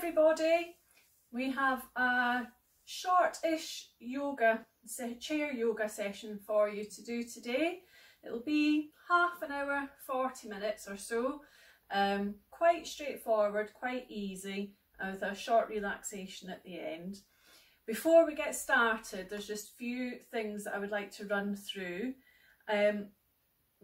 everybody, we have a short-ish chair yoga session for you to do today. It'll be half an hour, 40 minutes or so, quite straightforward, quite easy, with a short relaxation at the end. Before we get started, there's just a few things that I would like to run through.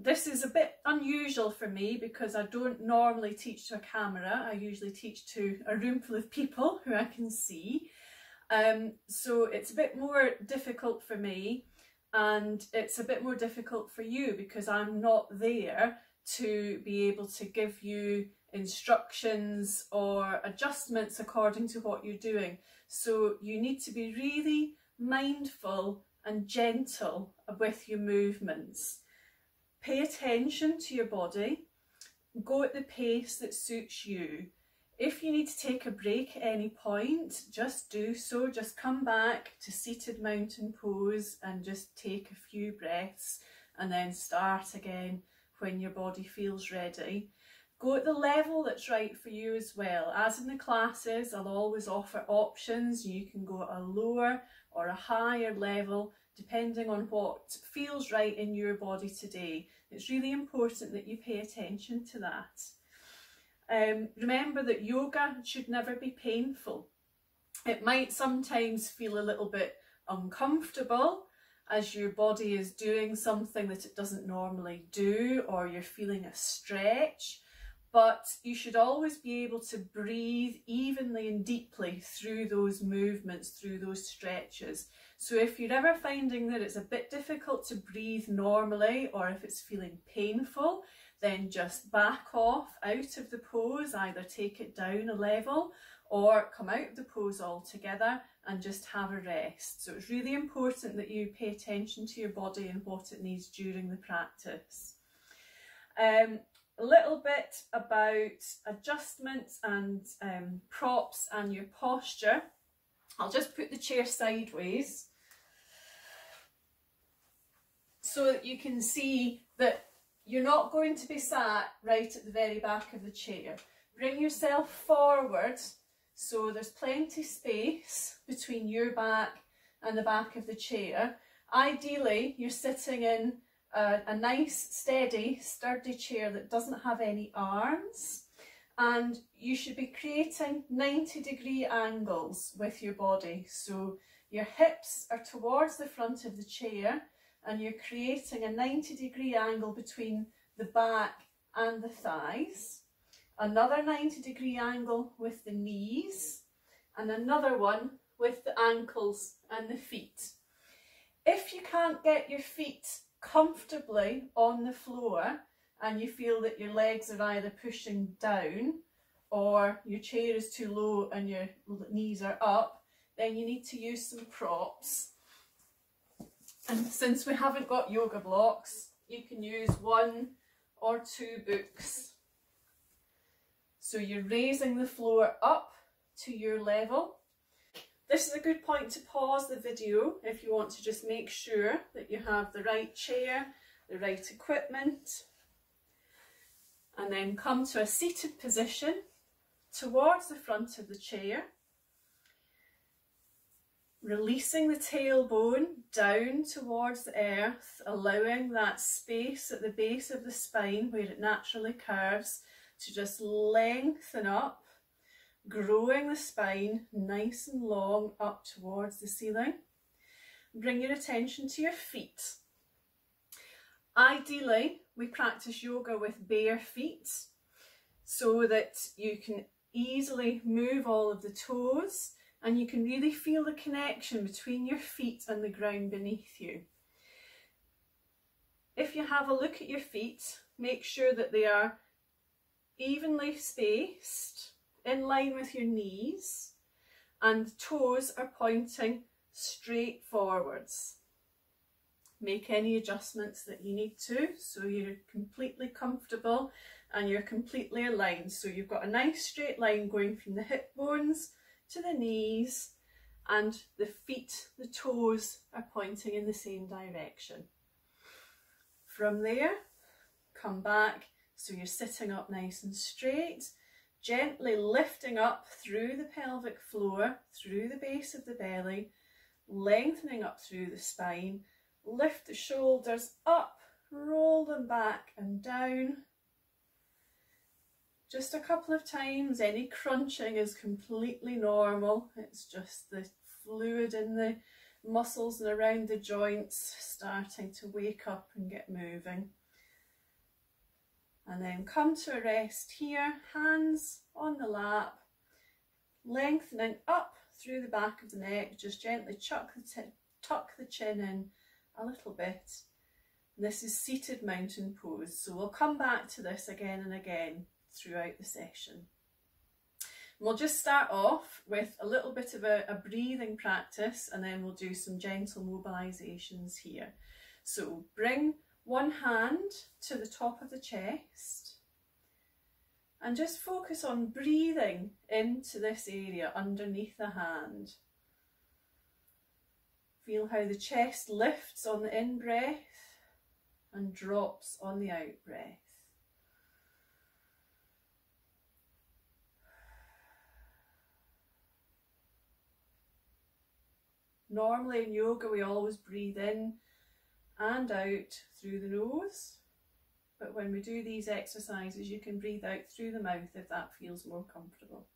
This is a bit unusual for me because I don't normally teach to a camera. I usually teach to a room full of people who I can see. So it's a bit more difficult for me, and it's a bit more difficult for you because I'm not there to be able to give you instructions or adjustments according to what you're doing. So you need to be really mindful and gentle with your movements. Pay attention to your body, go at the pace that suits you. If you need to take a break at any point, just do so. Just come back to seated mountain pose and just take a few breaths and then start again when your body feels ready. Go at the level that's right for you as well. As in the classes, I'll always offer options. You can go at a lower or a higher level depending on what feels right in your body today. It's really important that you pay attention to that. Remember that yoga should never be painful. It might sometimes feel a little bit uncomfortable as your body is doing something that it doesn't normally do, or you're feeling a stretch, but you should always be able to breathe evenly and deeply through those movements, through those stretches. So if you're ever finding that it's a bit difficult to breathe normally, or if it's feeling painful, then just back off out of the pose, either take it down a level or come out of the pose altogether and just have a rest. So it's really important that you pay attention to your body and what it needs during the practice. A little bit about adjustments and props and your posture. I'll just put the chair sideways so that you can see that you're not going to be sat right at the very back of the chair. Bring yourself forward so there's plenty space between your back and the back of the chair. Ideally, you're sitting in a nice, steady, sturdy chair that doesn't have any arms, and you should be creating 90-degree angles with your body. So your hips are towards the front of the chair and you're creating a 90-degree angle between the back and the thighs, another 90-degree angle with the knees, and another one with the ankles and the feet. If you can't get your feet comfortably on the floor and you feel that your legs are either pushing down or your chair is too low and your knees are up, then you need to use some props. And since we haven't got yoga blocks, you can use 1 or 2 books. So you're raising the floor up to your level. This is a good point to pause the video if you want to just make sure that you have the right chair, the right equipment, and then come to a seated position towards the front of the chair, releasing the tailbone down towards the earth, allowing that space at the base of the spine where it naturally curves to just lengthen up, growing the spine nice and long up towards the ceiling. Bring your attention to your feet. Ideally, we practice yoga with bare feet so that you can easily move all of the toes and you can really feel the connection between your feet and the ground beneath you. If you have a look at your feet, make sure that they are evenly spaced, in line with your knees, and toes are pointing straight forwards. Make any adjustments that you need to so you're completely comfortable and you're completely aligned. So you've got a nice straight line going from the hip bones to the knees, and the feet, the toes are pointing in the same direction. From there, come back so you're sitting up nice and straight. gently lifting up through the pelvic floor, through the base of the belly, lengthening up through the spine. Lift the shoulders up, roll them back and down. Just a couple of times. Any crunching is completely normal. It's just the fluid in the muscles and around the joints starting to wake up and get moving. And then come to a rest here, hands on the lap, lengthening up through the back of the neck. Just gently tuck the chin in a little bit. This is seated mountain pose, so we'll come back to this again and again throughout the session. We'll just start off with a little bit of a breathing practice, and then we'll do some gentle mobilisations here. So bring one hand to the top of the chest and just focus on breathing into this area underneath the hand. Feel how the chest lifts on the in-breath and drops on the out-breath. Normally in yoga we always breathe in and out through the nose, but when we do these exercises you can breathe out through the mouth if that feels more comfortable.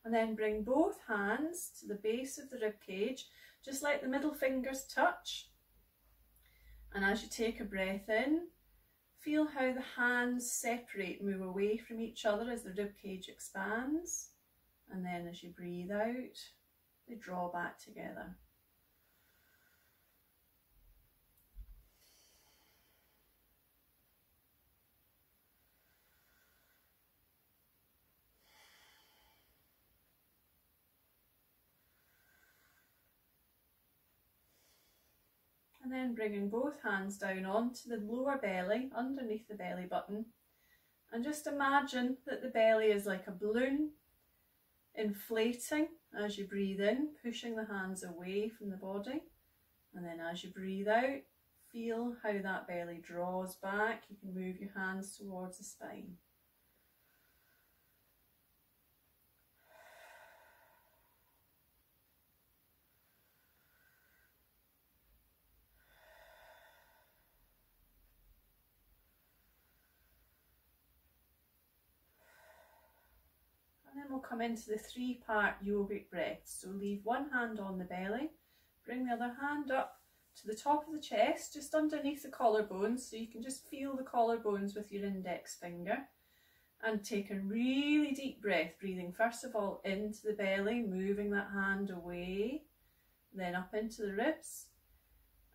And then bring both hands to the base of the rib cage, just let the middle fingers touch, and as you take a breath in, feel how the hands separate, move away from each other as the rib cage expands, and then as you breathe out, they draw back together. And then bringing both hands down onto the lower belly, underneath the belly button, and just imagine that the belly is like a balloon, inflating as you breathe in, pushing the hands away from the body, and then as you breathe out, feel how that belly draws back. You can move your hands towards the spine. And then we'll come into the three-part yogic breaths. So leave one hand on the belly, bring the other hand up to the top of the chest, just underneath the collarbones, so you can just feel the collarbones with your index finger, and take a really deep breath, breathing first of all into the belly, moving that hand away, then up into the ribs,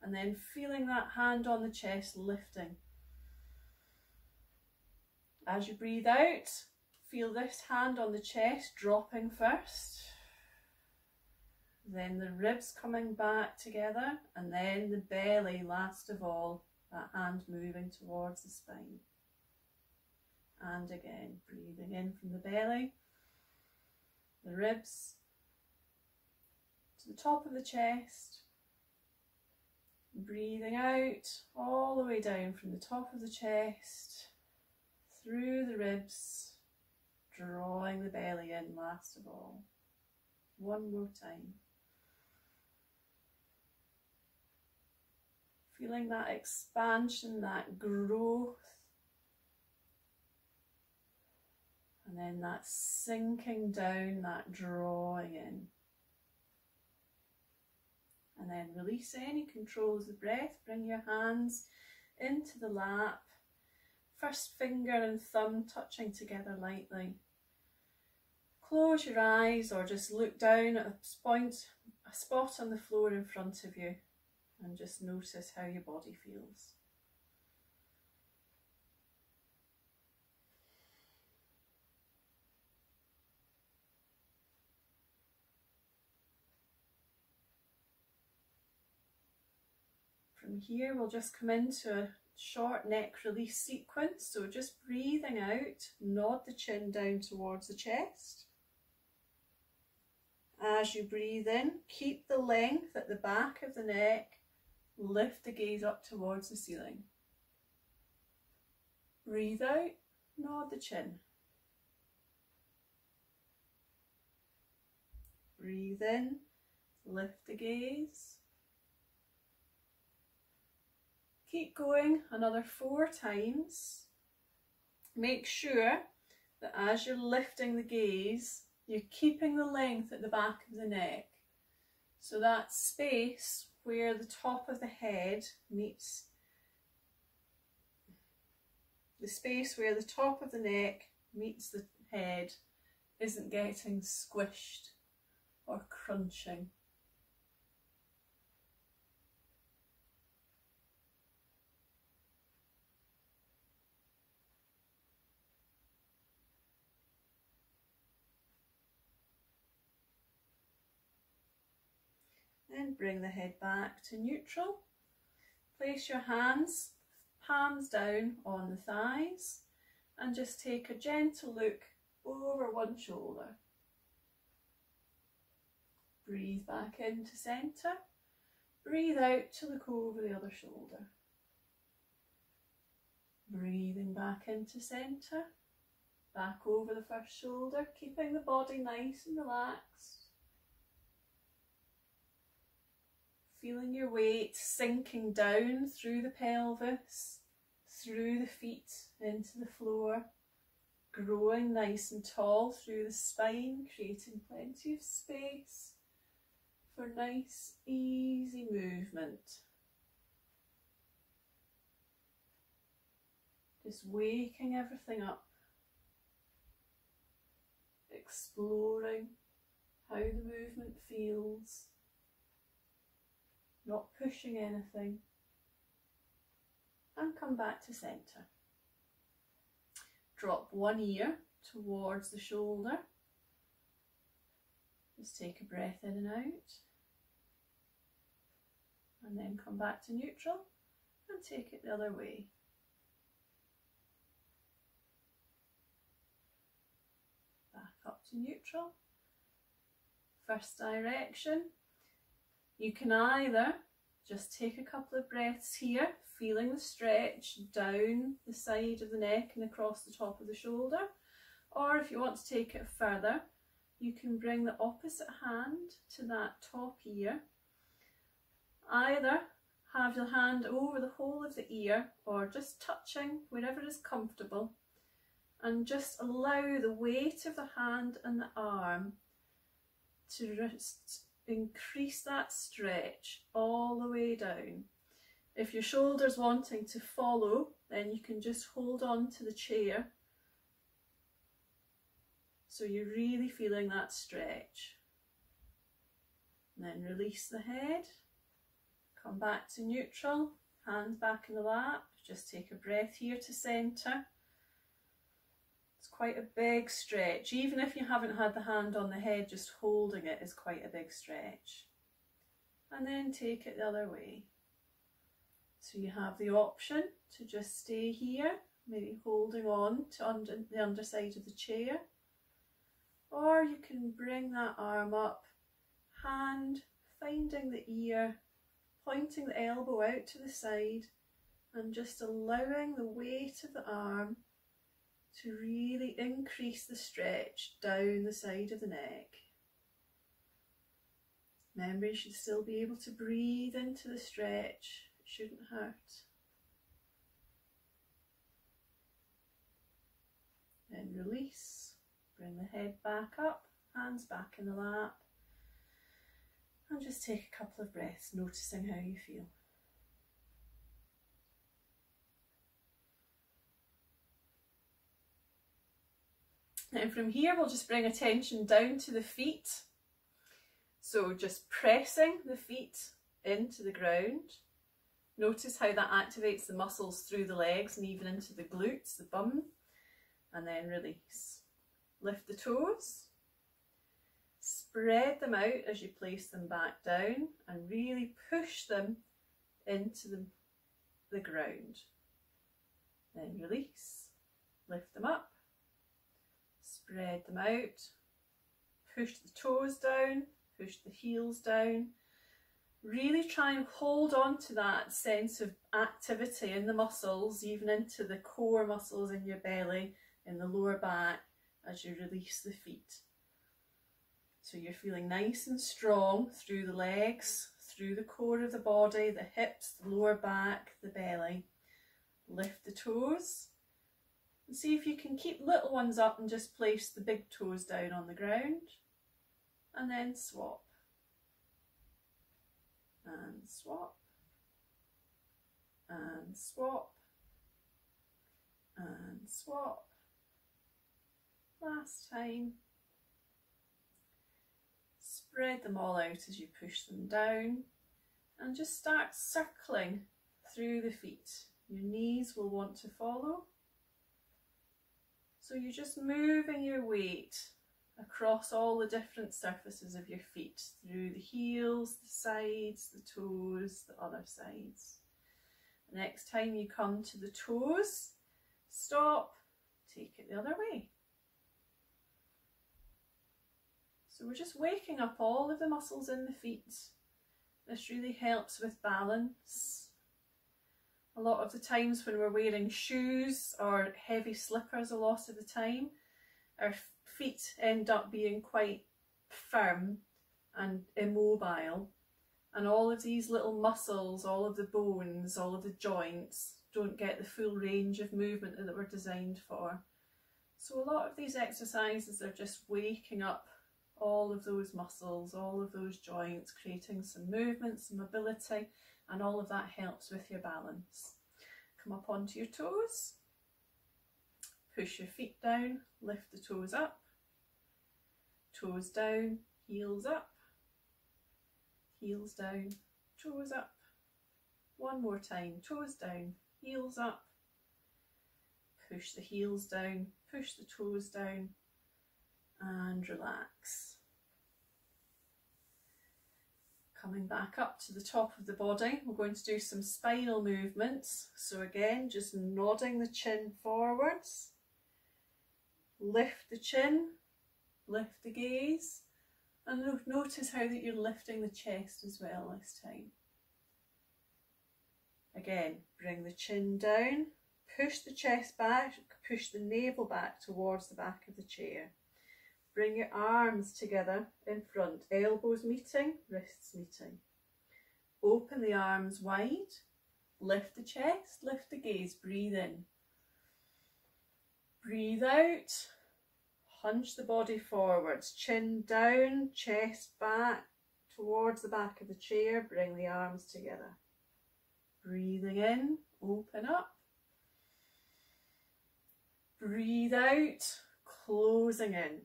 and then feeling that hand on the chest lifting. As you breathe out, feel this hand on the chest dropping first, then the ribs coming back together, and then the belly last of all, that hand moving towards the spine. And again, breathing in from the belly, the ribs, to the top of the chest, breathing out all the way down from the top of the chest, through the ribs, drawing the belly in last of all. One more time. Feeling that expansion, that growth, and then that sinking down, that drawing in. And then release any control of the breath. Bring your hands into the lap, first finger and thumb touching together lightly. Close your eyes or just look down at a spot on the floor in front of you, and just notice how your body feels. From here we'll just come into a short neck release sequence, so just breathing out, nod the chin down towards the chest. As you breathe in, keep the length at the back of the neck, lift the gaze up towards the ceiling. Breathe out, nod the chin. Breathe in, lift the gaze. Keep going another 4 times. Make sure that as you're lifting the gaze, you're keeping the length at the back of the neck. So that space where the top of the head meets, the space where the top of the neck meets the head isn't getting squished or crunching. Then bring the head back to neutral. Place your hands, palms down on the thighs, and just take a gentle look over one shoulder. Breathe back into centre. Breathe out to look over the other shoulder. Breathing back into centre. Back over the first shoulder, keeping the body nice and relaxed. Feeling your weight sinking down through the pelvis, through the feet into the floor, growing nice and tall through the spine, creating plenty of space for nice, easy movement. Just waking everything up, exploring how the movement feels. Not pushing anything, and come back to centre. Drop one ear towards the shoulder. Just take a breath in and out, and then come back to neutral and take it the other way. Back up to neutral. First direction. You can either just take a couple of breaths here, feeling the stretch down the side of the neck and across the top of the shoulder, or if you want to take it further, you can bring the opposite hand to that top ear. Either have your hand over the whole of the ear or just touching wherever is comfortable, and just allow the weight of the hand and the arm to just increase that stretch all the way down. If your shoulder's wanting to follow, then you can just hold on to the chair so you're really feeling that stretch. And then release the head, come back to neutral, hands back in the lap, just take a breath here to centre. It's quite a big stretch. Even if you haven't had the hand on the head, just holding it is quite a big stretch. And then take it the other way. So you have the option to just stay here, maybe holding on to the underside of the chair. Or you can bring that arm up, hand finding the ear, pointing the elbow out to the side, and just allowing the weight of the arm to really increase the stretch down the side of the neck. Remember, you should still be able to breathe into the stretch. It shouldn't hurt. Then release. Bring the head back up, hands back in the lap. And just take a couple of breaths, noticing how you feel. And from here, we'll just bring attention down to the feet. So just pressing the feet into the ground. Notice how that activates the muscles through the legs and even into the glutes, the bum. And then release. Lift the toes. Spread them out as you place them back down and really push them into the ground. Then release. Lift them up. Spread them out, push the toes down, push the heels down, Really try and hold on to that sense of activity in the muscles, even into the core muscles in your belly, in the lower back, as you release the feet. So you're feeling nice and strong through the legs, through the core of the body, the hips, the lower back, the belly. Lift the toes. And see if you can keep little ones up and just place the big toes down on the ground. And then swap. And swap. And swap. And swap. Last time. Spread them all out as you push them down. And just start circling through the feet. Your knees will want to follow. So you're just moving your weight across all the different surfaces of your feet, through the heels, the sides, the toes, the other sides. The next time you come to the toes, stop, take it the other way. So we're just waking up all of the muscles in the feet. This really helps with balance. A lot of the times when we're wearing shoes or heavy slippers, a lot of the time, our feet end up being quite firm and immobile, and all of these little muscles, all of the bones, all of the joints don't get the full range of movement that we're designed for. So a lot of these exercises are just waking up all of those muscles, all of those joints, creating some movement, some mobility, and all of that helps with your balance. Come up onto your toes, push your feet down, lift the toes up, toes down, heels up, heels down, toes up. One more time, toes down, heels up, push the heels down, push the toes down, and relax. Coming back up to the top of the body, we're going to do some spinal movements. So again, just nodding the chin forwards, lift the chin, lift the gaze, and notice how that you're lifting the chest as well this time. Again, bring the chin down, push the chest back, push the navel back towards the back of the chair. Bring your arms together in front, elbows meeting, wrists meeting. Open the arms wide, lift the chest, lift the gaze, breathe in. Breathe out, hunch the body forwards, chin down, chest back, towards the back of the chair, bring the arms together. Breathing in, open up. Breathe out, closing in.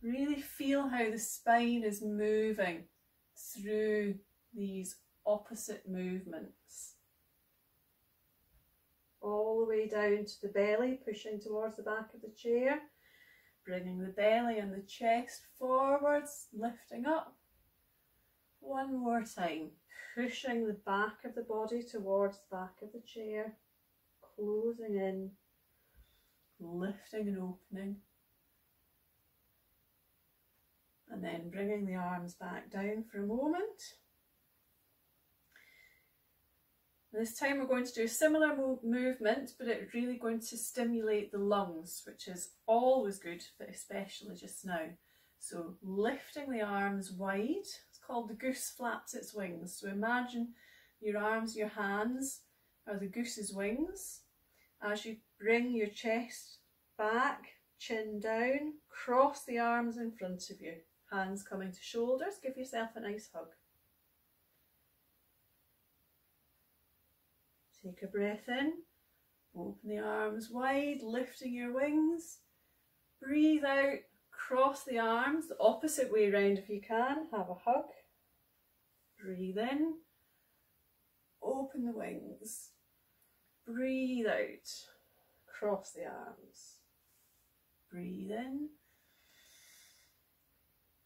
Really feel how the spine is moving through these opposite movements. All the way down to the belly, pushing towards the back of the chair, bringing the belly and the chest forwards, lifting up. One more time, pushing the back of the body towards the back of the chair, closing in, lifting and opening. And then bringing the arms back down for a moment. This time we're going to do a similar movement, but it's really going to stimulate the lungs, which is always good, but especially just now. So lifting the arms wide, it's called the goose flaps its wings. So imagine your arms, your hands are the goose's wings. As you bring your chest back, chin down, cross the arms in front of you. Hands coming to shoulders, give yourself a nice hug. Take a breath in, open the arms wide, lifting your wings. Breathe out, cross the arms the opposite way round if you can, have a hug. Breathe in, open the wings. Breathe out, cross the arms. Breathe in.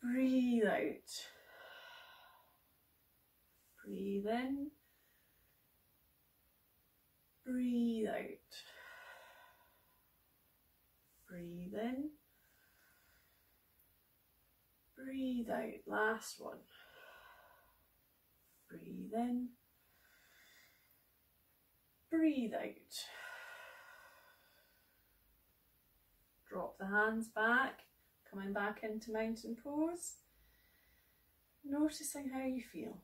Breathe out. Breathe in. Breathe out. Breathe in. breathe out. Last one. Breathe in. Breathe out. Drop the hands back, coming back into mountain pose. Noticing how you feel.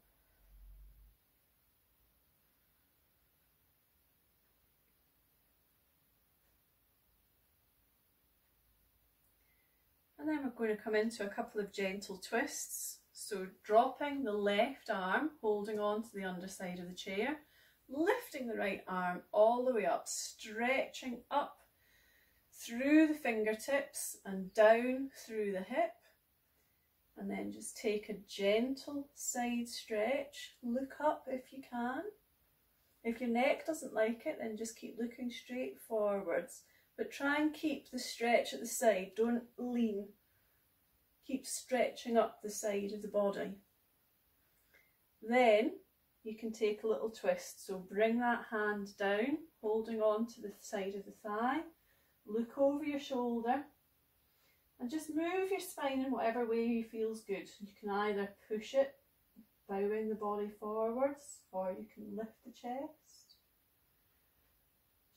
And then we're going to come into a couple of gentle twists. So dropping the left arm, holding on to the underside of the chair, lifting the right arm all the way up, stretching up through the fingertips and down through the hip. And then just take a gentle side stretch. Look up if you can. If your neck doesn't like it, then just keep looking straight forwards. But try and keep the stretch at the side. Don't lean. Keep stretching up the side of the body. Then you can take a little twist. So bring that hand down, holding on to the side of the thigh. Look over your shoulder. And just move your spine in whatever way feels good. You can either push it, bowing the body forwards, or you can lift the chest.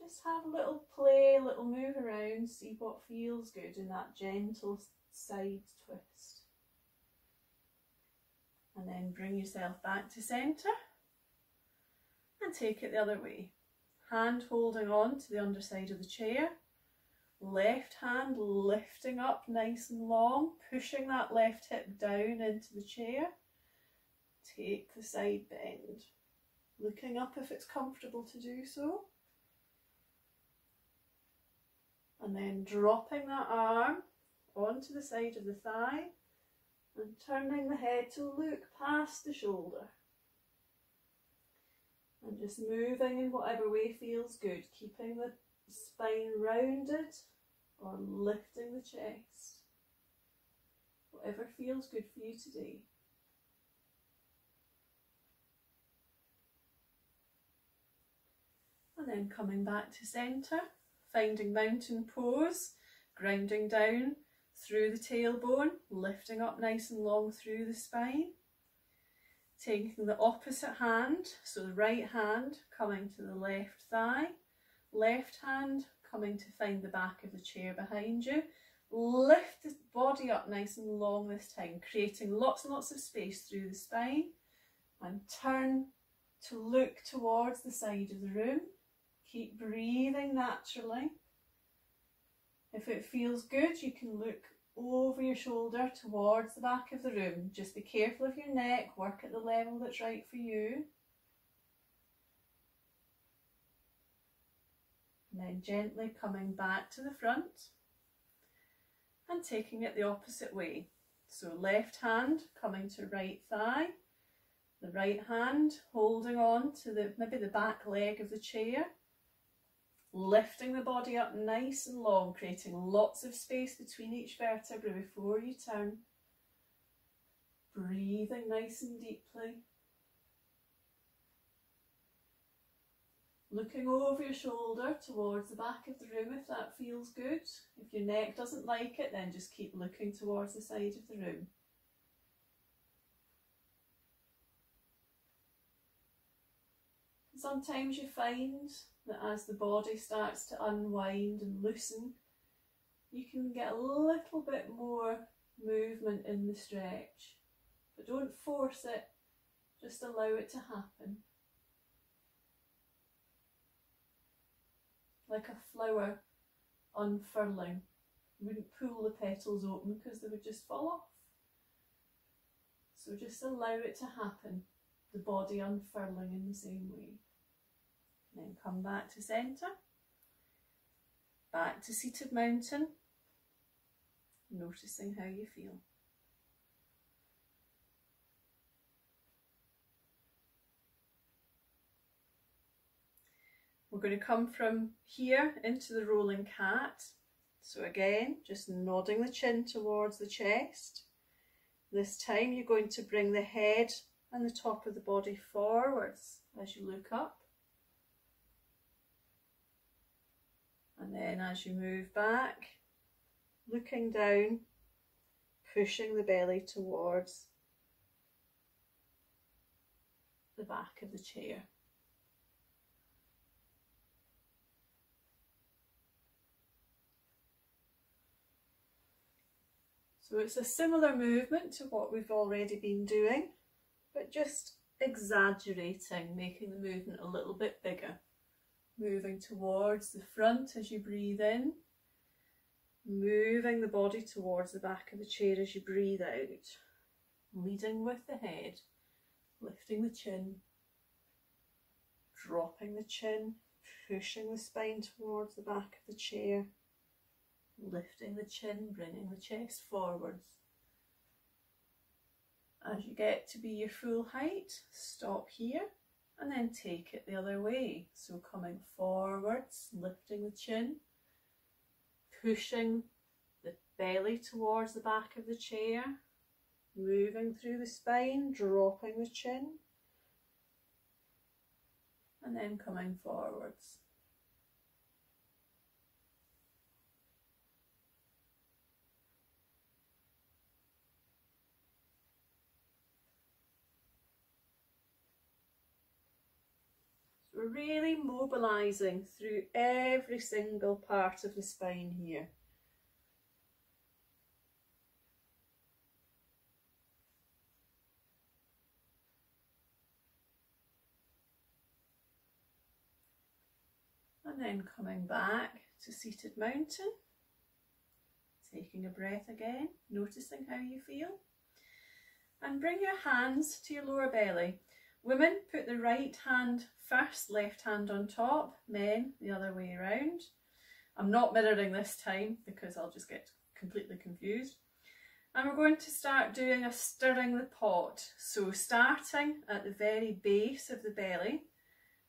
Just have a little play, a little move around, see what feels good in that gentle side twist. And then bring yourself back to centre and take it the other way. Hand holding on to the underside of the chair. Left hand lifting up nice and long, pushing that left hip down into the chair. Take the side bend, looking up if it's comfortable to do so. And then dropping that arm onto the side of the thigh and turning the head to look past the shoulder. And just moving in whatever way feels good, keeping the spine rounded or lifting the chest. Whatever feels good for you today. And then coming back to centre, finding mountain pose, grounding down through the tailbone, lifting up nice and long through the spine. Taking the opposite hand, so the right hand coming to the left thigh, left hand coming to find the back of the chair behind you. Lift the body up nice and long this time, creating lots and lots of space through the spine, and turn to look towards the side of the room. Keep breathing naturally. If it feels good, you can look over your shoulder towards the back of the room. Just be careful of your neck, work at the level that's right for you. And then gently coming back to the front and taking it the opposite way. So left hand coming to right thigh, the right hand holding on to maybe the back leg of the chair, lifting the body up nice and long, creating lots of space between each vertebra before you turn. Breathing nice and deeply. Looking over your shoulder towards the back of the room if that feels good. If your neck doesn't like it, then just keep looking towards the side of the room. Sometimes you find that as the body starts to unwind and loosen, you can get a little bit more movement in the stretch. But don't force it, just allow it to happen. Like a flower unfurling. You wouldn't pull the petals open because they would just fall off. So just allow it to happen, the body unfurling in the same way. And then come back to centre, back to seated mountain, noticing how you feel. We're going to come from here into the rolling cat. So again, just nodding the chin towards the chest. This time you're going to bring the head and the top of the body forwards as you look up. And then as you move back, looking down, pushing the belly towards the back of the chair. So it's a similar movement to what we've already been doing, but just exaggerating, making the movement a little bit bigger. Moving towards the front as you breathe in, moving the body towards the back of the chair as you breathe out, leading with the head, lifting the chin, dropping the chin, pushing the spine towards the back of the chair, lifting the chin, bringing the chest forwards. As you get to be your full height, stop here and then take it the other way. So coming forwards, lifting the chin, pushing the belly towards the back of the chair, moving through the spine, dropping the chin, and then coming forwards. We're really mobilising through every single part of the spine here. And then coming back to seated mountain, taking a breath again, noticing how you feel. And bring your hands to your lower belly. Women, put the right hand first, left hand on top. Men, the other way around. I'm not mirroring this time because I'll just get completely confused. And we're going to start doing a stirring the pot. So starting at the very base of the belly,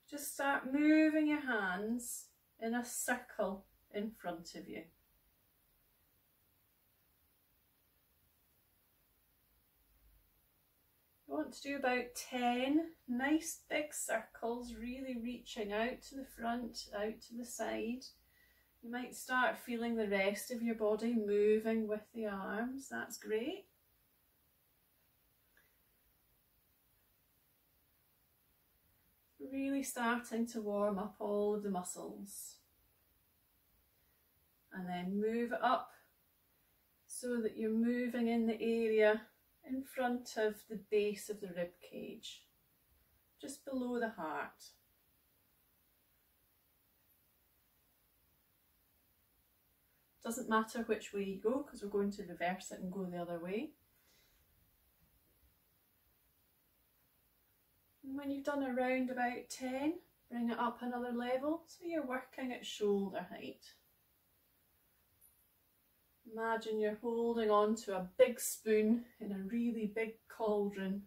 just start moving your hands in a circle in front of you. I want to do about 10 nice big circles, really reaching out to the front, out to the side. You might start feeling the rest of your body moving with the arms. That's great. Really starting to warm up all of the muscles. And then move it up so that you're moving in the area in front of the base of the rib cage, just below the heart. Doesn't matter which way you go because we're going to reverse it and go the other way. And when you've done around about 10, bring it up another level so you're working at shoulder height. Imagine you're holding on to a big spoon in a really big cauldron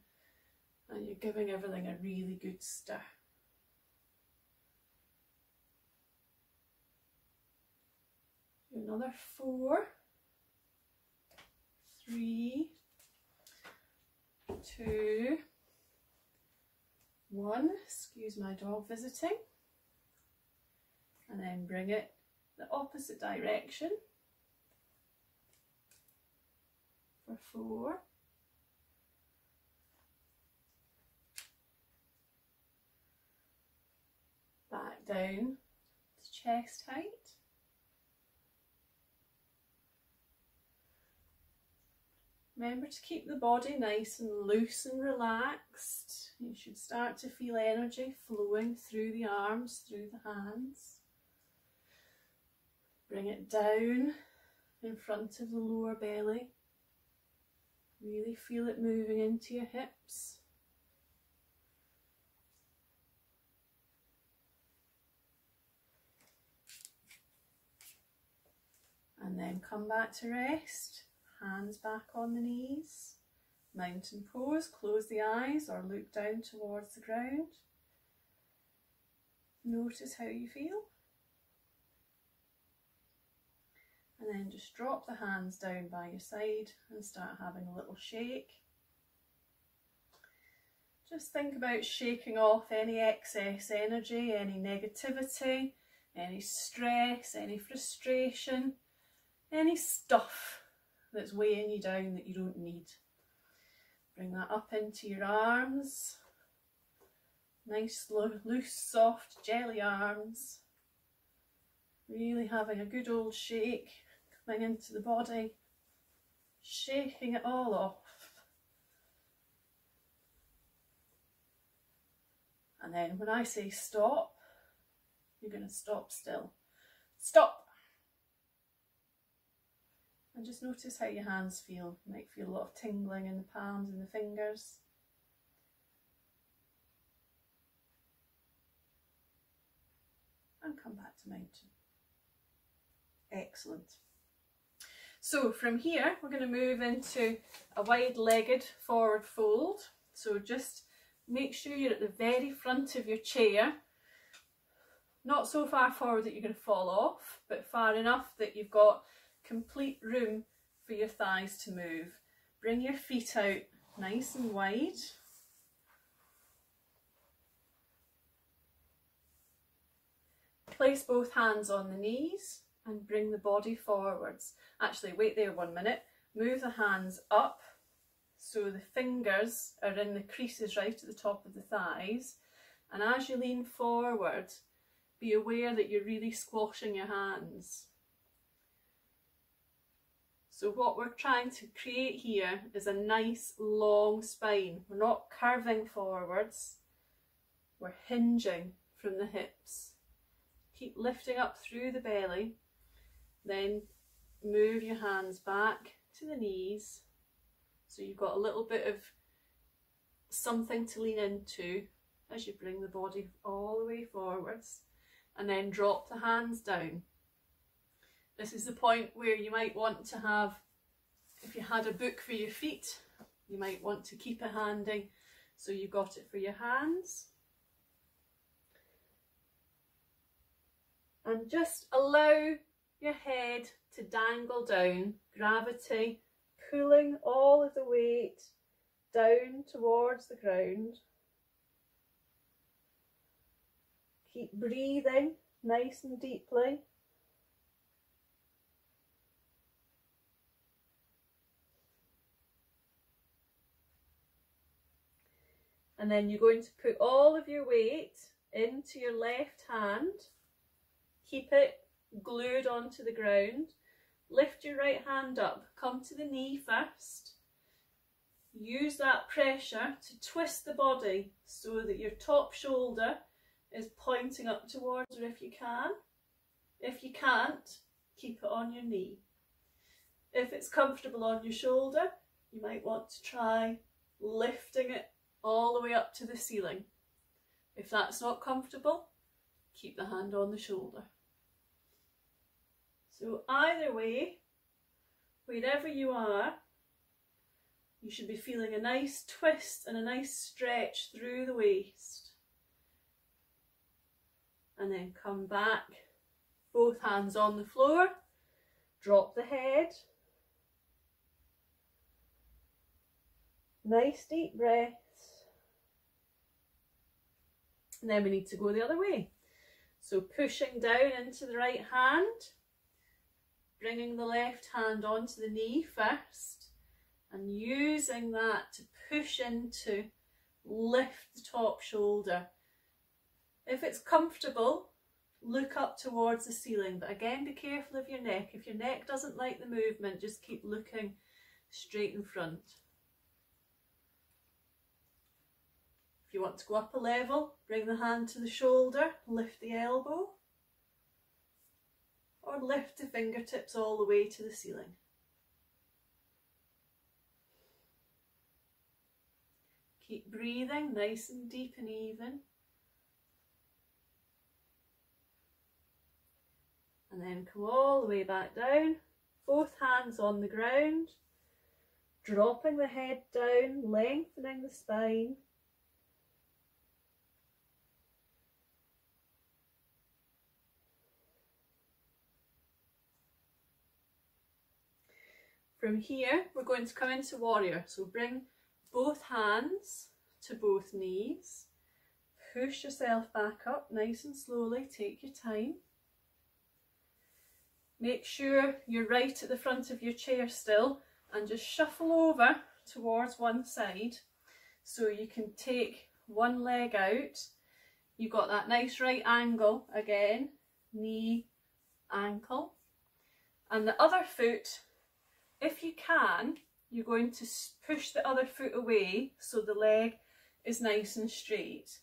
and you're giving everything a really good stir. Do another 4, 3, 2, 1. Excuse my dog visiting. And then bring it the opposite direction. For 4, back down to chest height, remember to keep the body nice and loose and relaxed. You should start to feel energy flowing through the arms, through the hands. Bring it down in front of the lower belly. Really feel it moving into your hips. And then come back to rest. Hands back on the knees. Mountain pose. Close the eyes or look down towards the ground. Notice how you feel. And then just drop the hands down by your side and start having a little shake. Just think about shaking off any excess energy, any negativity, any stress, any frustration, any stuff that's weighing you down that you don't need. Bring that up into your arms. Nice, loose, soft, jelly arms. Really having a good old shake, coming into the body, shaking it all off. And then when I say stop, you're going to stop still. Stop! And just notice how your hands feel. You might feel a lot of tingling in the palms and the fingers. And come back to mountain. Excellent. So from here, we're going to move into a wide-legged forward fold. So just make sure you're at the very front of your chair, not so far forward that you're going to fall off, but far enough that you've got complete room for your thighs to move. Bring your feet out nice and wide. Place both hands on the knees and bring the body forwards. Actually, wait there 1 minute. Move the hands up so the fingers are in the creases right at the top of the thighs. And as you lean forward, be aware that you're really squashing your hands. So what we're trying to create here is a nice long spine. We're not curving forwards, we're hinging from the hips. Keep lifting up through the belly, then move your hands back to the knees so you've got a little bit of something to lean into as you bring the body all the way forwards, and then drop the hands down. This is the point where you might want to have, if you had a book for your feet, you might want to keep it handy so you've got it for your hands. And just allow your head to dangle down, gravity pulling all of the weight down towards the ground. Keep breathing nice and deeply. And then you're going to put all of your weight into your left hand. Keep it glued onto the ground. Lift your right hand up. Come to the knee first. Use that pressure to twist the body so that your top shoulder is pointing up towards her if you can. If you can't, keep it on your knee. If it's comfortable on your shoulder, you might want to try lifting it all the way up to the ceiling. If that's not comfortable, keep the hand on the shoulder. So either way, wherever you are, you should be feeling a nice twist and a nice stretch through the waist. And then come back, both hands on the floor, drop the head. Nice deep breaths. And then we need to go the other way. So pushing down into the right hand, bringing the left hand onto the knee first, and using that to push into, lift the top shoulder. If it's comfortable, look up towards the ceiling, but again, be careful of your neck. If your neck doesn't like the movement, just keep looking straight in front. If you want to go up a level, bring the hand to the shoulder, lift the elbow, or lift the fingertips all the way to the ceiling. Keep breathing nice and deep and even. And then come all the way back down, both hands on the ground, dropping the head down, lengthening the spine. From here, we're going to come into warrior. So bring both hands to both knees. Push yourself back up nice and slowly. Take your time. Make sure you're right at the front of your chair still, and just shuffle over towards one side so you can take one leg out. You've got that nice right angle again, knee, ankle, and the other foot, if you can, you're going to push the other foot away so the leg is nice and straight.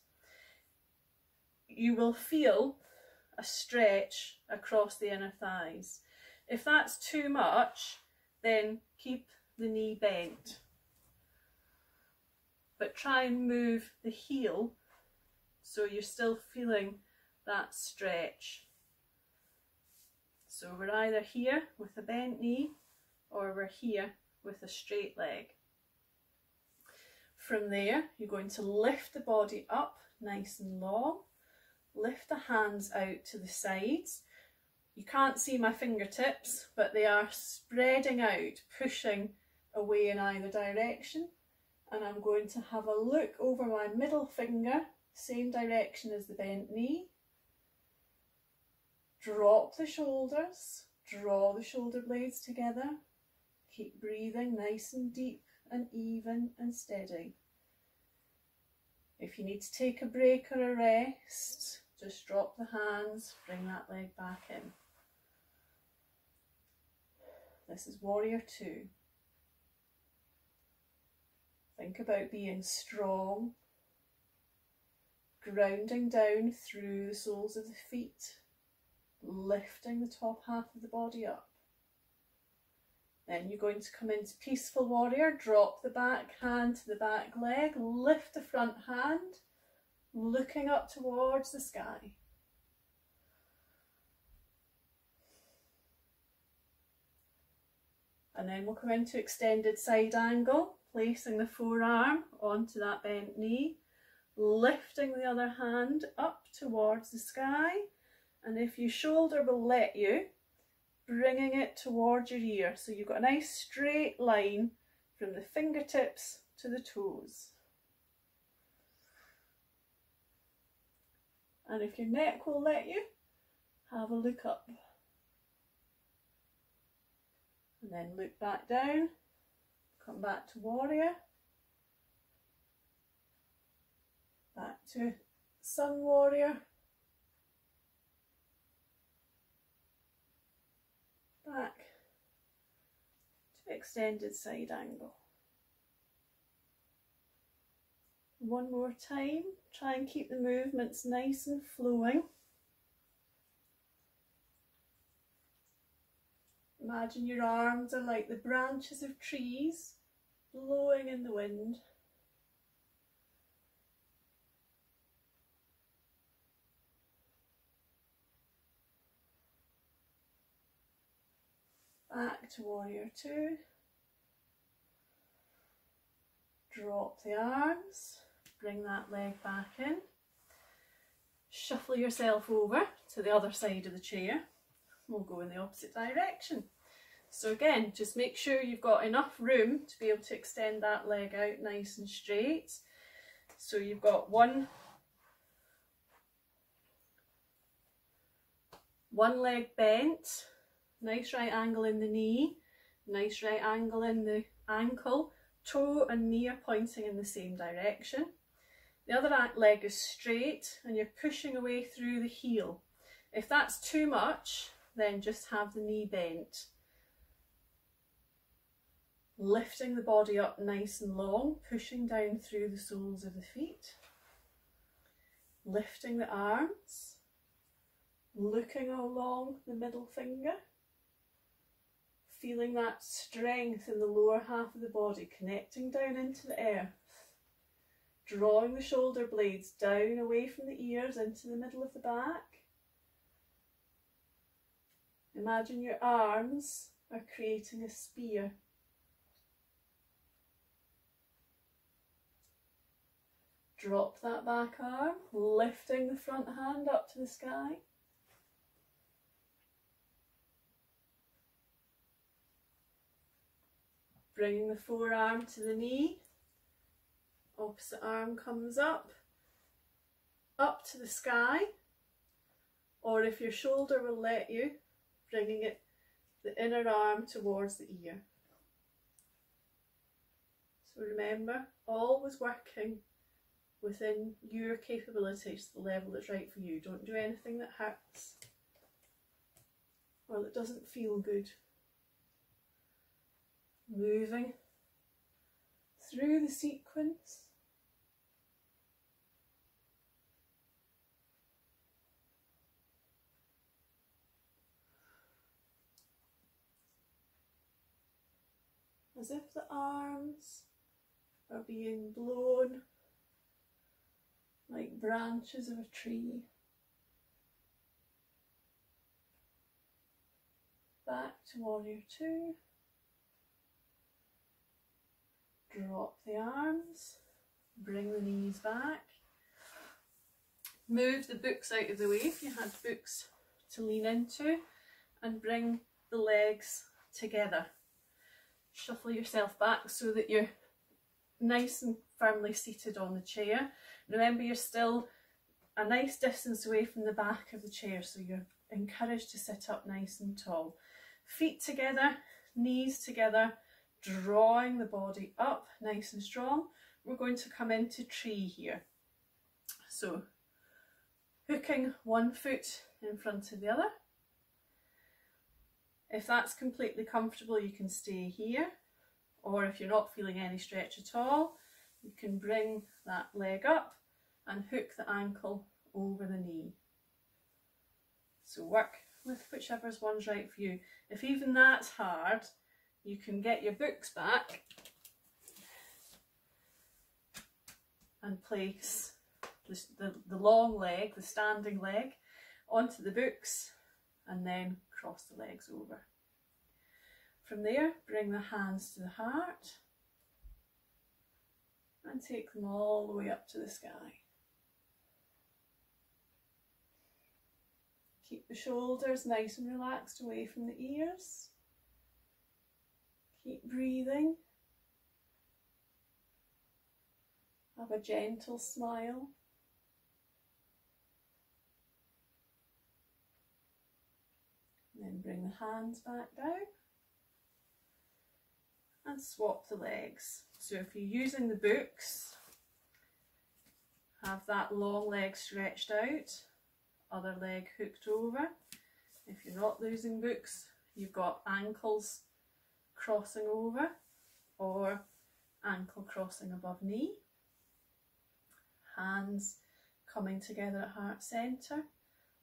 You will feel a stretch across the inner thighs. If that's too much, then keep the knee bent, but try and move the heel so you're still feeling that stretch. So we're either here with a bent knee or we're here with a straight leg. From there, you're going to lift the body up nice and long, lift the hands out to the sides. You can't see my fingertips, but they are spreading out, pushing away in either direction. And I'm going to have a look over my middle finger, same direction as the bent knee. Drop the shoulders, draw the shoulder blades together. Keep breathing nice and deep and even and steady. If you need to take a break or a rest, just drop the hands, bring that leg back in. This is Warrior Two. Think about being strong, grounding down through the soles of the feet, lifting the top half of the body up. Then you're going to come into Peaceful Warrior, drop the back hand to the back leg, lift the front hand, looking up towards the sky. And then we'll come into Extended Side Angle, placing the forearm onto that bent knee, lifting the other hand up towards the sky, and if your shoulder will let you, bringing it towards your ear. So you've got a nice straight line from the fingertips to the toes. And if your neck will let you, have a look up. And then look back down, come back to Warrior, back to Sun Warrior, back to Extended Side Angle. One more time, try and keep the movements nice and flowing. Imagine your arms are like the branches of trees blowing in the wind. Back to Warrior Two. Drop the arms, bring that leg back in. Shuffle yourself over to the other side of the chair. We'll go in the opposite direction. So again, just make sure you've got enough room to be able to extend that leg out nice and straight. So you've got one leg bent, nice right angle in the knee, nice right angle in the ankle, toe and knee are pointing in the same direction. The other leg is straight and you're pushing away through the heel. If that's too much, then just have the knee bent. Lifting the body up nice and long, pushing down through the soles of the feet. Lifting the arms, looking along the middle finger. Feeling that strength in the lower half of the body, connecting down into the earth. Drawing the shoulder blades down away from the ears into the middle of the back. Imagine your arms are creating a spear. Drop that back arm, lifting the front hand up to the sky. Bringing the forearm to the knee. Opposite arm comes up to the sky. Or if your shoulder will let you, bringing it the inner arm towards the ear. So remember, always working within your capabilities to the level that's right for you. Don't do anything that hurts or that doesn't feel good. Moving through the sequence. As if the arms are being blown like branches of a tree. Back to warrior two. Drop the arms, bring the knees back. Move the books out of the way if you had books to lean into, and bring the legs together. Shuffle yourself back so that you're nice and firmly seated on the chair. Remember, you're still a nice distance away from the back of the chair, so you're encouraged to sit up nice and tall. Feet together, knees together, drawing the body up nice and strong. We're going to come into tree here. So hooking one foot in front of the other. If that's completely comfortable, you can stay here, or if you're not feeling any stretch at all, you can bring that leg up and hook the ankle over the knee. So work with whichever one's right for you. If even that's hard, you can get your books back and place the long leg, the standing leg, onto the books, and then cross the legs over. From there, bring the hands to the heart and take them all the way up to the sky. Keep the shoulders nice and relaxed away from the ears. Keep breathing. Have a gentle smile. And then bring the hands back down and swap the legs. So if you're using the books, have that long leg stretched out, other leg hooked over. If you're not using books, you've got ankles crossing over or ankle crossing above knee. Hands coming together at heart centre,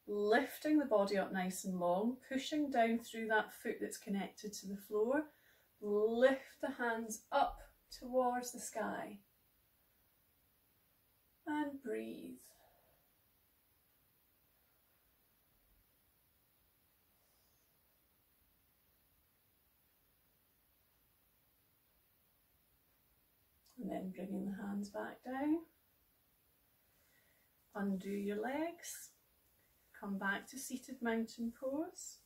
lifting the body up nice and long, pushing down through that foot that's connected to the floor. Lift the hands up towards the sky and breathe. And then bringing the hands back down. Undo your legs. Come back to seated mountain pose.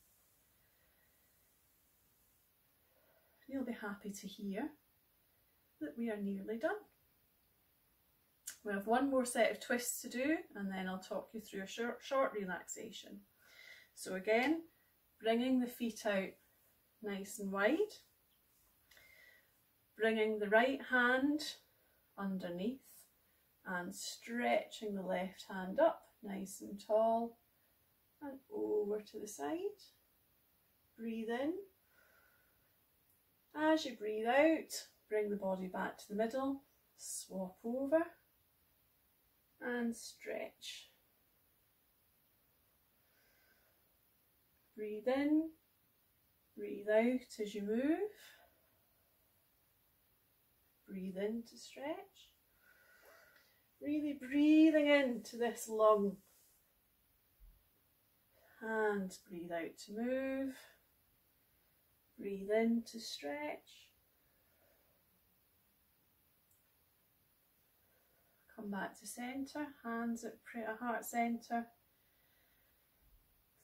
You'll be happy to hear that we are nearly done. We have one more set of twists to do, and then I'll talk you through a short relaxation. So again, bringing the feet out nice and wide, bringing the right hand underneath and stretching the left hand up nice and tall and over to the side. Breathe in. As you breathe out, bring the body back to the middle, swap over and stretch. Breathe in, breathe out as you move. Breathe in to stretch. Really breathing into this lung. And breathe out to move. Breathe in to stretch. Come back to centre, hands at heart centre.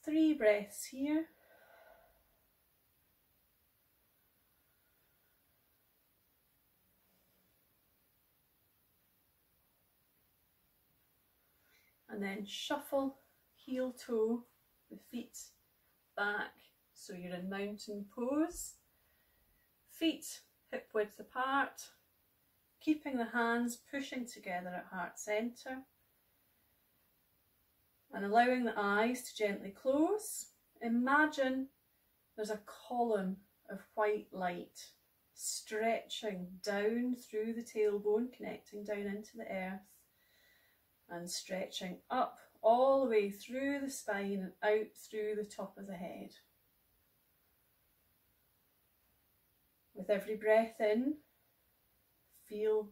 3 breaths here. And then shuffle heel toe the feet back So you're in mountain pose, feet hip width apart, keeping the hands pushing together at heart centre, and allowing the eyes to gently close. Imagine there's a column of white light stretching down through the tailbone, connecting down into the earth, and stretching up all the way through the spine and out through the top of the head. With every breath in, feel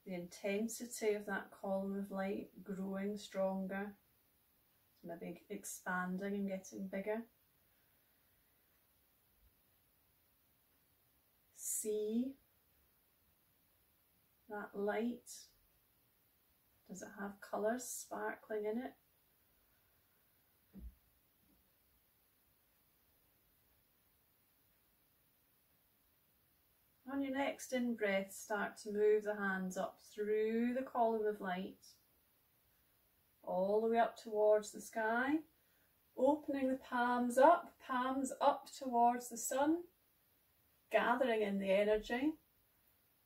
the intensity of that column of light growing stronger, maybe expanding and getting bigger. See that light. Does it have colours sparkling in it? On your next in-breath, start to move the hands up through the column of light, all the way up towards the sky, opening the palms up towards the sun, gathering in the energy,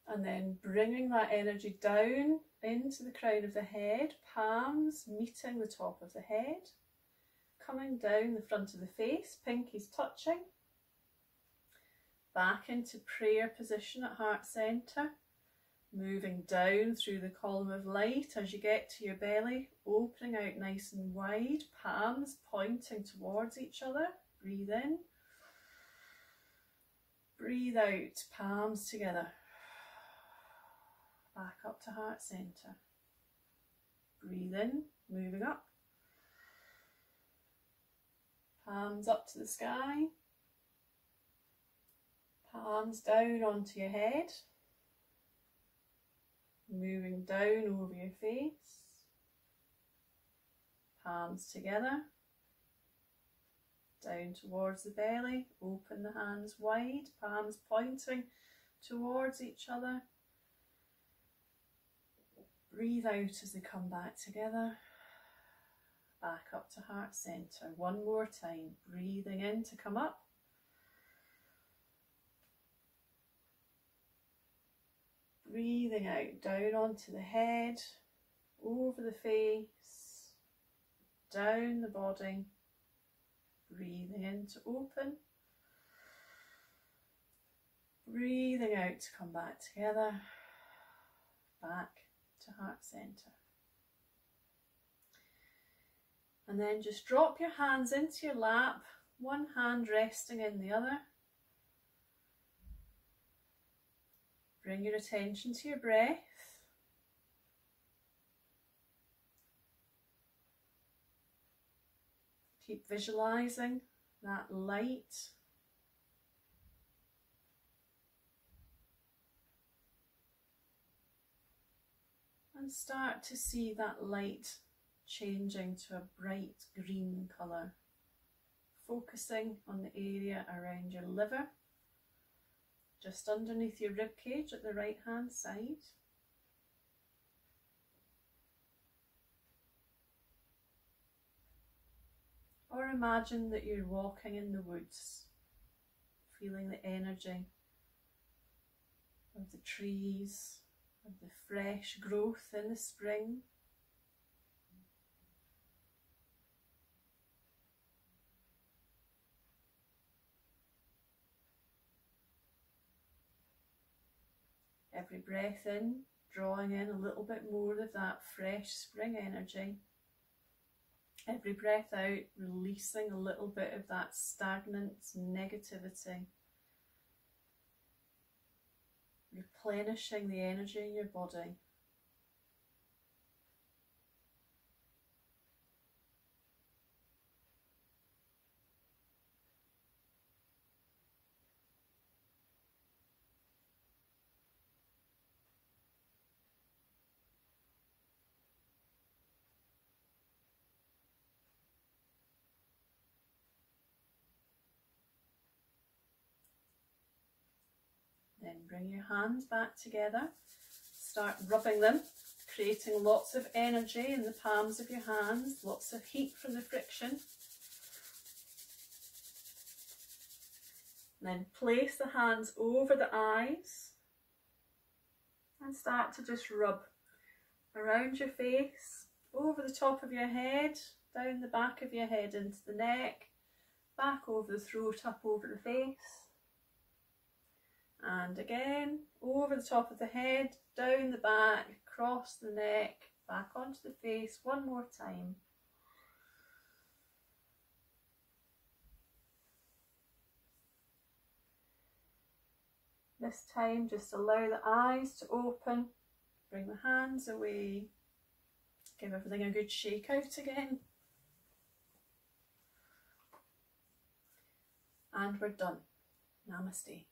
and then bringing that energy down into the crown of the head, palms meeting the top of the head, coming down the front of the face, pinkies touching, back into prayer position at heart centre, moving down through the column of light as you get to your belly, opening out nice and wide, palms pointing towards each other. Breathe in, breathe out, palms together, back up to heart centre. Breathe in, moving up, palms up to the sky, palms down onto your head, moving down over your face, palms together, down towards the belly, open the hands wide, palms pointing towards each other. Breathe out as they come back together, back up to heart centre. One more time, breathing in to come up, breathing out down onto the head, over the face, down the body, breathing in to open, breathing out to come back together, back to heart centre. And then just drop your hands into your lap, one hand resting in the other. Bring your attention to your breath. Keep visualising that light. And start to see that light changing to a bright green colour, focusing on the area around your liver, just underneath your rib cage at the right hand side. Or imagine that you're walking in the woods, feeling the energy of the trees, of the fresh growth in the spring. Every breath in, drawing in a little bit more of that fresh spring energy. Every breath out, releasing a little bit of that stagnant negativity. Replenishing the energy in your body. Then bring your hands back together, start rubbing them, creating lots of energy in the palms of your hands, lots of heat from the friction. And then place the hands over the eyes and start to just rub around your face, over the top of your head, down the back of your head into the neck, back over the throat, up over the face. And again, over the top of the head, down the back, across the neck, back onto the face, one more time. This time, just allow the eyes to open, bring the hands away, give everything a good shake out again. And we're done. Namaste.